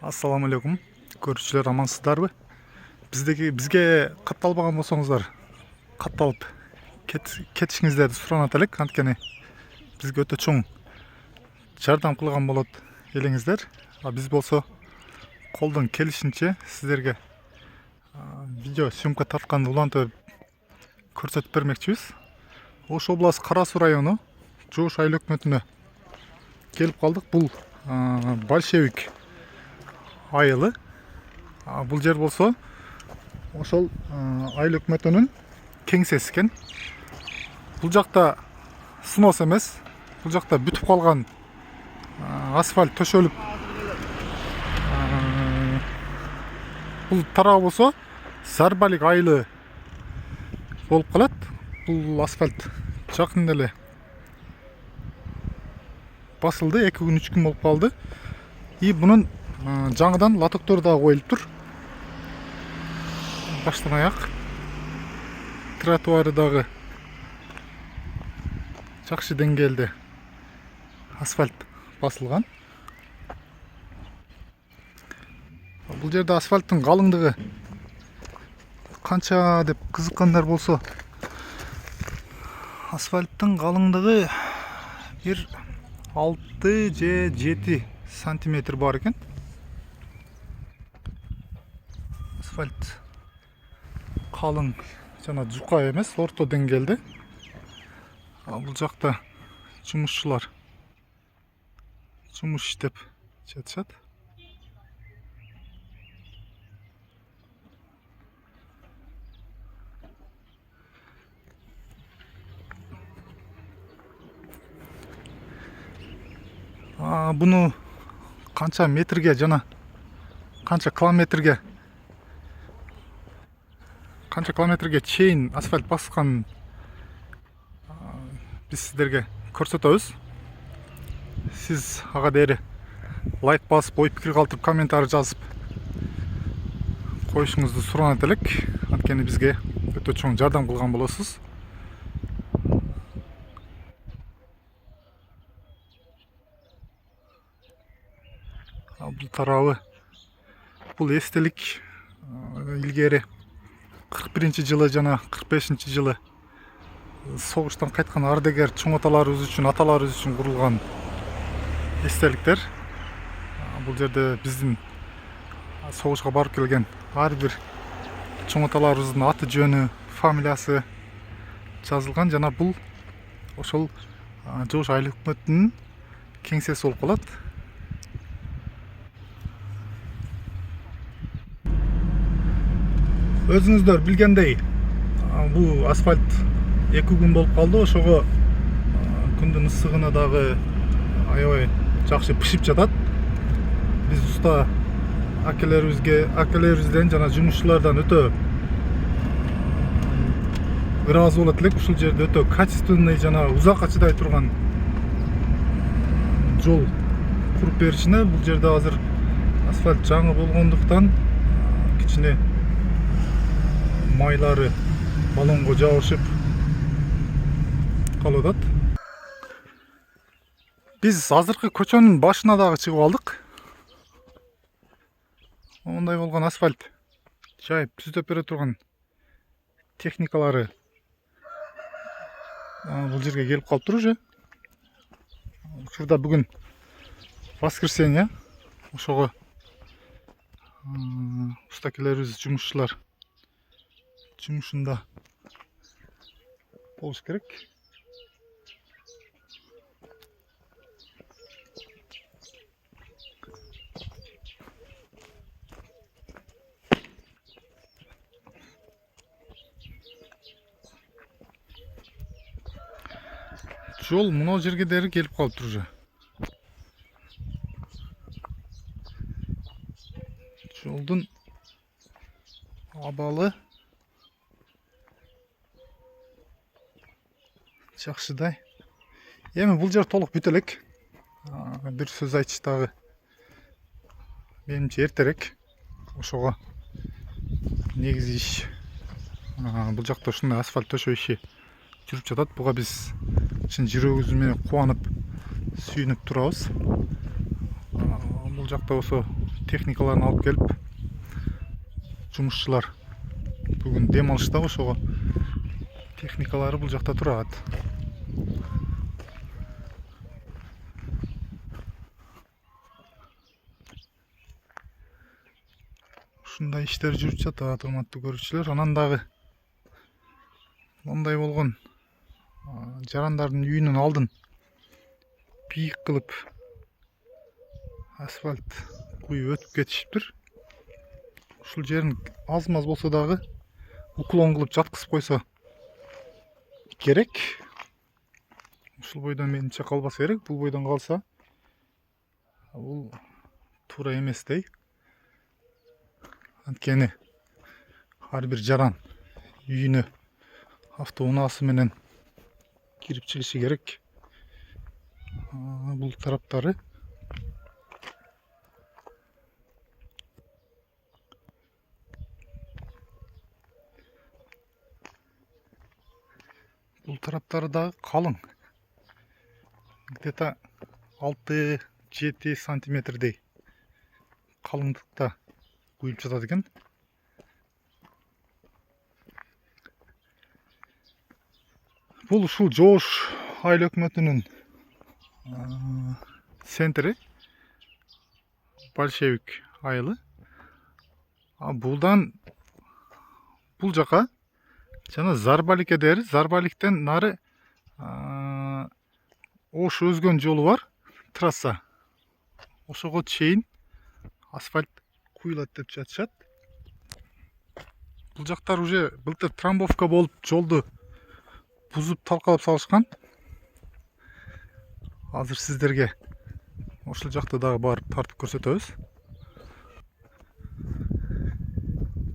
Ассаламу алейкум, көрүүчүлөр, амансыздарбы? Бизге катталбаган болсоңуздар, катталып кетишиңиздерди суранат элек. Анткени бизге өтө чоң жардам кылган болот элеңиздер. Биз болсо колдон келишинче сиздерге видео съемка тартканды улантып көрсөтүп бермекчибиз. Ош областы Кара Суу району Жоош айыл өкмөтүнө келип калдык. Бул Большевик айылы. Бул жер болсо ошол айыл өкмөтүнүн кеңсеси экен. Бул жакта сынос эмес, бул жакта бүтүп калган асфальт төшөлүп, бул тарабы болсо Зарбалик айылы болуп калат. Бул асфальт жакында эле басылды, 2 күн 3 күн болуп калды. И бунун жаңыдан лотоктор да коюлуп тур. Баштан аяк тротуары дагы жакшы деңгээлде асфальт басылган. Бул жерде асфальттын калыңдыгы канча деп кызыккандар болсо, асфальттын калыңдыгы 6 же 7 сантиметр бар экен. Асфальт калың жана жука эмес, орто деңгээлде. Бул жакта жумушчулар жумуш иштеп жатышат. Буну канча метрге жана канча километрге чейин асфальт баскан биз сиздерге көрсөтөбүз. Сиз ага дээри лайк басып, ой пикир калтырып, комментарий жазып коюшуңузду суранат элек. Анткени бизге өтө чоң жардам кылган болосуз. Бул тарабы, бул эстелик, илгери 41-жылы жана 45-жылы согуштан кайткан ардагер чоң аталарыбыз үчүн курулган эстеликтер. Бул жерде биздин согушка барып келген ар бир чоң аталарыбыздын аты жөнү, фамилиясы жазылган. Жана бул ошол Жоош айыл өкмөтүнүн кеңсеси болуп калат. Өзүңүздөр билгендей, бул асфальт 2 күн болуп калды. Ошого күндүн ысыгына дагы аябай жакшы бышып жатат. Биз уста акелерибизден жана жумушчулардан өтө ыраазы болот элек. Ушул жерде өтө качественный жана узакка чыдай турган жол куруп беришине. Бул жерде азыр асфальт жаңы болгондуктан кичине майлары баллонго жабышып калып атат. Биз азыркы көчөнүн башына дагы чыгып алдык. Мондай болгон асфальт жайып түзөп бере турган техникалары бул жерге келип калыптыр уже. Учурда бүгүн воскресенье. Ошого устакелерибиз, жумушчулар жумушунда болуш керек. Жол мына жерге дери келип калыптыр уже. Жолдун абалы жакшыдай. Эми бул жер толук бүтө элек. Бир сөз айтыш дагы менимче эртерээк. Ошого негизи иш бул жакта ушундай асфальт төшөө иши жүрүп жатат. Буга биз чын жүрөгүбүз менен кубанып, сүйүнүп турабыз. Бул жакта болсо техникаларын алып келип, жумушчулар бүгүн дем алышта, ошого техникалары бул жакта турат. Ушундай иштер жүрүп жатат, урматтуу көрүүчүлөр. Анан дагы мындай болгон жарандардын үйүнүн алдын бийик кылып асфальт куюп өтүп кетишиптир. Ушул жерин аз-маз болсо дагы уклон кылып жаткызып койсо керек. Ушул бойдон менимче калбаса керек. Бул бойдон калса бул туура эместей. Анткени ар бир жаран үйүнө автоунаасы менен кирип чыгышы керек. Бул тараптары дагы калың. Где-то 6-7 сантиметрдей калыңдыкта куюп жатат экен. Бул ушул Жоош айыл өкмөтүнүн центри, Большевик айылы. Бул жака жана Зарбаликке дери, Зарбаликтен нары Ош өзгөн жолу бар, трасса. Ошого чейин асфальт куюлат деп жатышат. Бул жактар уже былтыр трамбовка болуп жолду бузуп талкалап салышкан. Азыр сиздерге ошол жакты дагы барып тартып көрсөтөбүз.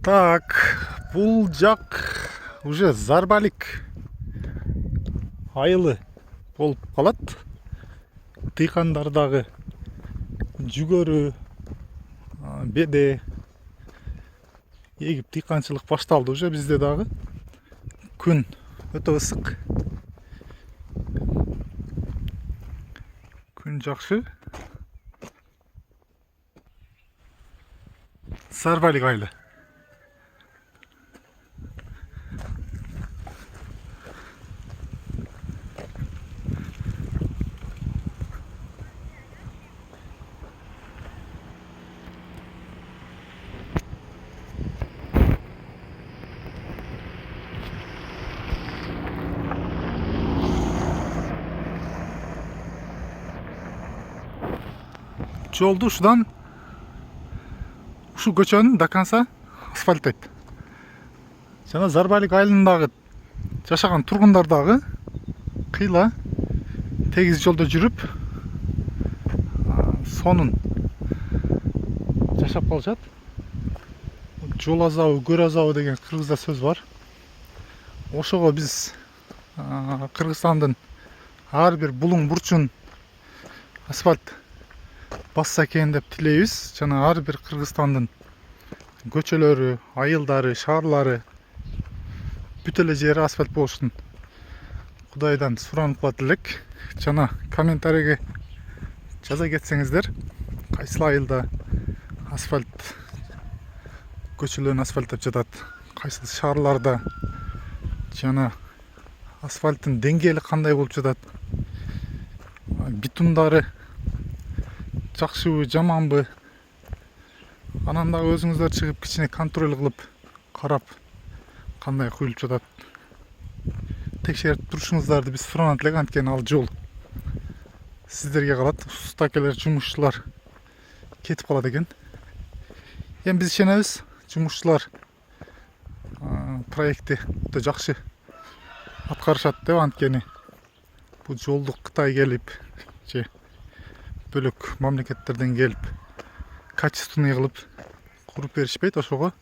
Так, бул жак уже Зарбалик айылы болуп калат. Тыйкандар дагы жүгөрү, беде эгип тыйканчылык башталды уже бизде дагы. Күн өтө ысык. Күн жакшы. Зарбалик айылы. Жолду ушудан ушу көчөнүн до конца асфальттайт. Жана Зарбалик айылындагы жашаган тургундар дагы кыйла тегиз жолдо жүрүп сонун жашап калышат. Жол азабы, көр азабы деген кыргызда сөз бар. Ошого биз Кыргызстандын ар бир булуң бурчун асфальт басса экен деп тилейбиз. Жана ар бир Кыргызстандын көчөлөрү, айылдары, шаарлары бүт эле жери асфальт болушун Кудайдан суранып калат элек. Жана комментарийге жаза кетсеңиздер, кайсыл айылда асфальт, көчөлөрүн асфальттап жатат, кайсыл шаарларда, жана асфальттын деңгээли кандай болуп жатат, битумдары жакшыбы, жаманбы, анан дагы өзүңүздөр чыгып кичине контроль кылып карап кандай куюлуп жатат текшерип турушуңуздарды биз суранат элек. Анткени ал жол сиздерге калат. Уста акелер, жумушчулар кетип калат экен. Эми биз ишенебиз, жумушчулар проектти өтө жакшы аткарышат деп. Анткени бул жолду Кытай келип же бөлөк мамлекеттерден келип качественный кылып куруп беришпейт. Ошого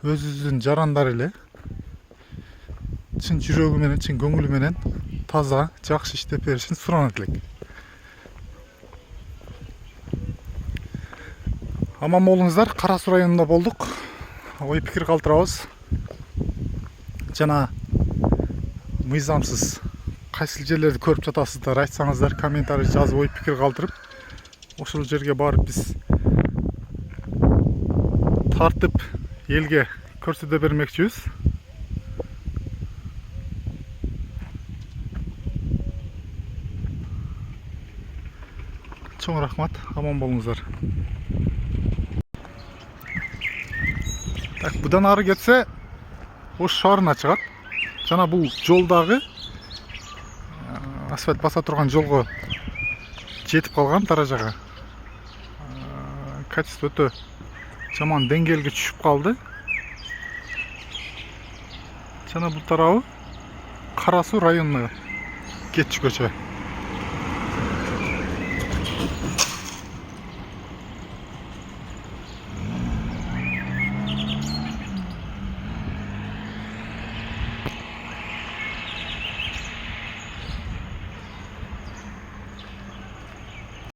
өзүбүздүн жарандар эле чын жүрөгү менен, чын көңүлү менен таза, жакшы иштеп беришин суранат элек. Аман болуңуздар. Кара Суу районунда болдук. Ой пикир калтырабыз. Жана мыйзамсыз кайсыл жерлерди көрүп жатасыздар, айтсаңыздар, комментарий жазып ой пикир калтырып, ошол жерге барып биз тартып елге көрсөтө бермекчибиз. Чоң рахмат, аман болуңуздар. Так, будан ары кетсе Ош шаарына чыгат. Жана бул жолдагы асфальт баса турган жолго жетип калган таражага. Качество өтө жаман деңгээлге түшүп калды. Жана бул тарабы Кара Суу районуна кетчү көчө.